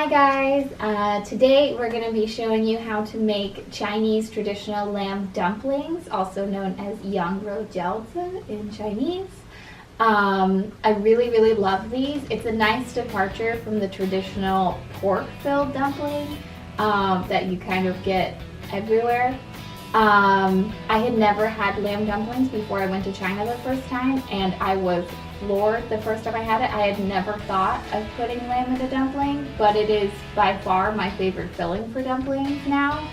Hi guys, today we're going to be showing you how to make Chinese traditional lamb dumplings, also known as 羊肉饺子 in Chinese. I really love these. It's a nice departure from the traditional pork-filled dumpling that you kind of get everywhere. I had never had lamb dumplings before I went to China the first time, and I was floored the first time I had it. I had never thought of putting lamb in a dumpling, but it is by far my favorite filling for dumplings now.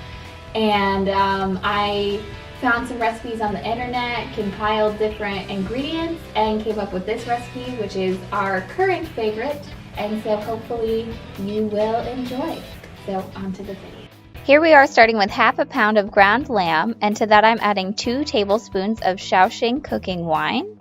And I found some recipes on the internet, compiled different ingredients, and came up with this recipe, which is our current favorite, and so hopefully you will enjoy. So on to the video. Here we are starting with half a pound of ground lamb, and to that I'm adding 2 tablespoons of Shaoxing cooking wine,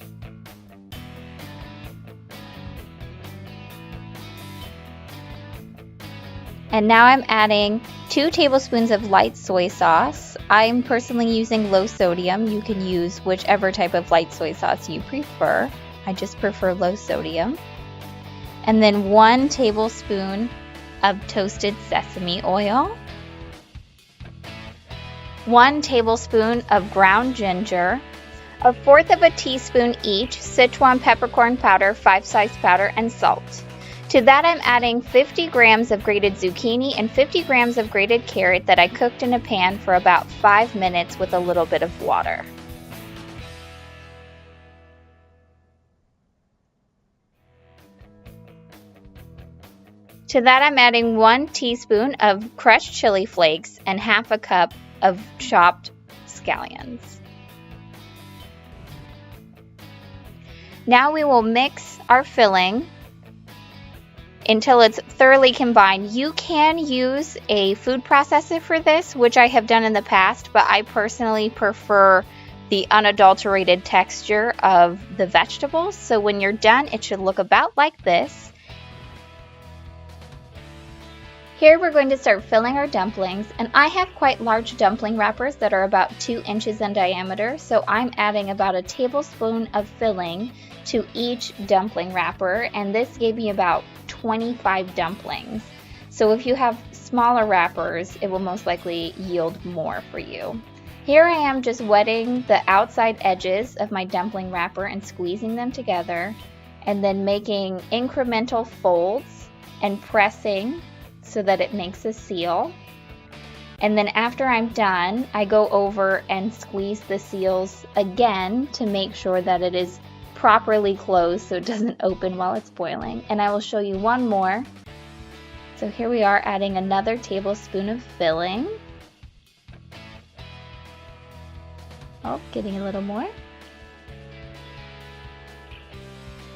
and now I'm adding 2 tablespoons of light soy sauce. I'm personally using low sodium. You can use whichever type of light soy sauce you prefer. I just prefer low sodium. And then 1 tablespoon of toasted sesame oil, 1 tablespoon of ground ginger, 1/4 teaspoon each Sichuan peppercorn powder, 5-size powder, and salt. To that I'm adding 50 grams of grated zucchini and 50 grams of grated carrot that I cooked in a pan for about 5 minutes with a little bit of water. To that I'm adding 1 teaspoon of crushed chili flakes and 1/2 cup of chopped scallions. Now we will mix our filling until it's thoroughly combined. You can use a food processor for this, which I have done in the past, but I personally prefer the unadulterated texture of the vegetables. So when you're done, it should look about like this. Here we're going to start filling our dumplings, and I have quite large dumpling wrappers that are about 2 inches in diameter, so I'm adding about a tablespoon of filling to each dumpling wrapper, and this gave me about 25 dumplings. So if you have smaller wrappers, it will most likely yield more for you. Here I am just wetting the outside edges of my dumpling wrapper and squeezing them together, and then making incremental folds and pressing so that it makes a seal. And then after I'm done, I go over and squeeze the seals again to make sure that it is properly closed so it doesn't open while it's boiling. And I will show you one more. So here we are adding another tablespoon of filling. Oh, getting a little more.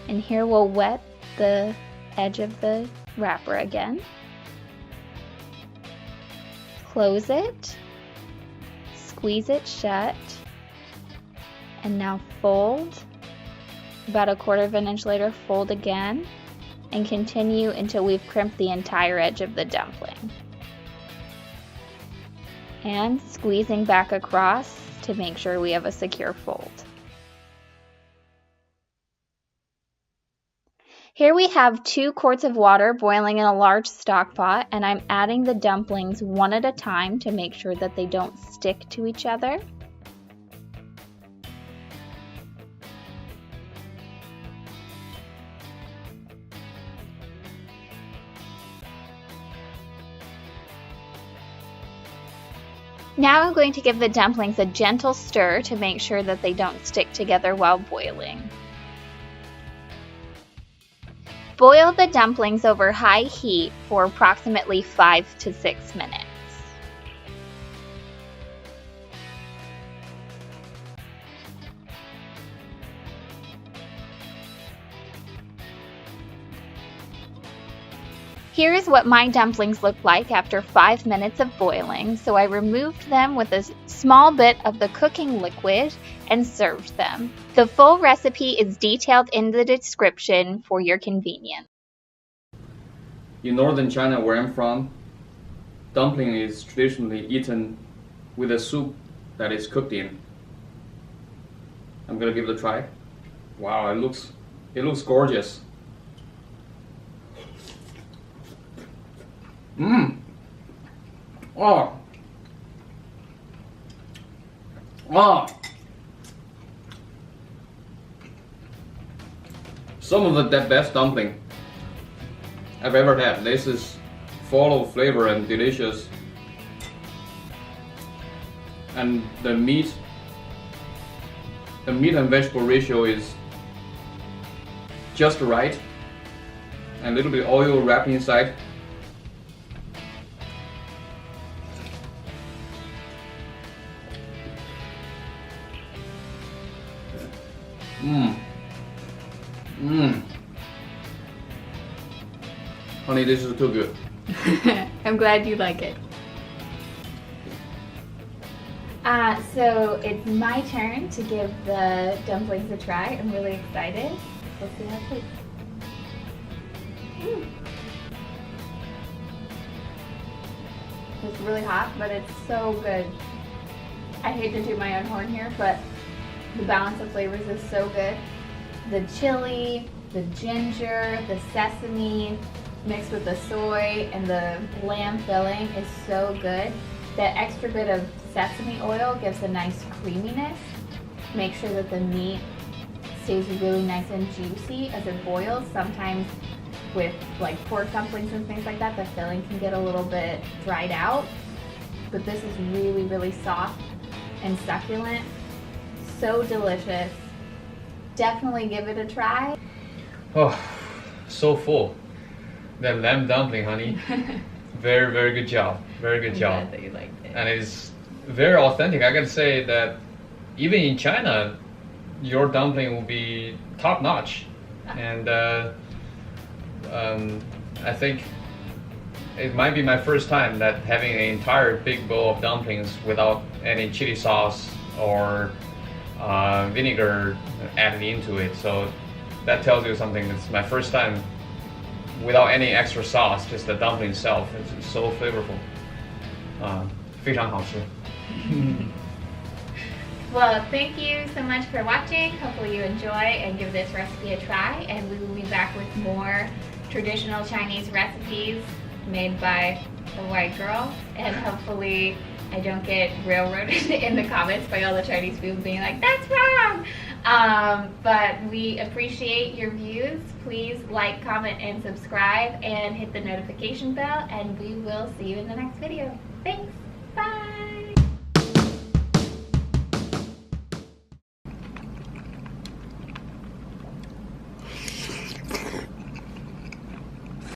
And here we'll wet the edge of the wrapper again. Close it, squeeze it shut, and now fold. About 1/4 inch later, fold again, and continue until we've crimped the entire edge of the dumpling. And squeezing back across to make sure we have a secure fold. Here we have 2 quarts of water boiling in a large stock pot, and I'm adding the dumplings one at a time to make sure that they don't stick to each other. Now I'm going to give the dumplings a gentle stir to make sure that they don't stick together while boiling. Boil the dumplings over high heat for approximately 5 to 6 minutes. Here is what my dumplings look like after 5 minutes of boiling. So I removed them with a small bit of the cooking liquid and served them. The full recipe is detailed in the description for your convenience. In northern China, where I'm from, dumpling is traditionally eaten with a soup that is cooked in. I'm gonna give it a try. Wow, it looks gorgeous. Mmm. Oh. Oh. Some of the best dumpling I've ever had. This is full of flavor and delicious. And the meat and vegetable ratio is just right. And a little bit of oil wrapped inside. Mmm. Mmm. Honey, this is too good. I'm glad you like it. So it's my turn to give the dumplings a try. I'm really excited. Let's see how it tastes. It's really hot, but it's so good. I hate to toot my own horn here, but the balance of flavors is so good. The chili, the ginger, the sesame mixed with the soy and the lamb filling is so good. That extra bit of sesame oil gives a nice creaminess. Make sure that the meat stays really nice and juicy as it boils. Sometimes with like pork dumplings and things like that, the filling can get a little bit dried out. But this is really, really soft and succulent. So delicious. Definitely give it a try. Oh, so full. That lamb dumpling, honey. Very, very good job. Very good job. I'm glad that you liked it. And it's very authentic. I can say that even in China, your dumpling will be top notch. And I think it might be my first time that having an entire big bowl of dumplings without any chili sauce or vinegar added into it. So that tells you something. It's my first time without any extra sauce, just the dumpling itself. It's so flavorful. 非常好吃. Well, thank you so much for watching. Hopefully you enjoy and give this recipe a try. And we will be back with more traditional Chinese recipes made by a white girl. And hopefully I don't get railroaded in the comments by all the Chinese people being like, that's wrong. But we appreciate your views. Please like, comment, and subscribe, and hit the notification bell, and we will see you in the next video. Thanks.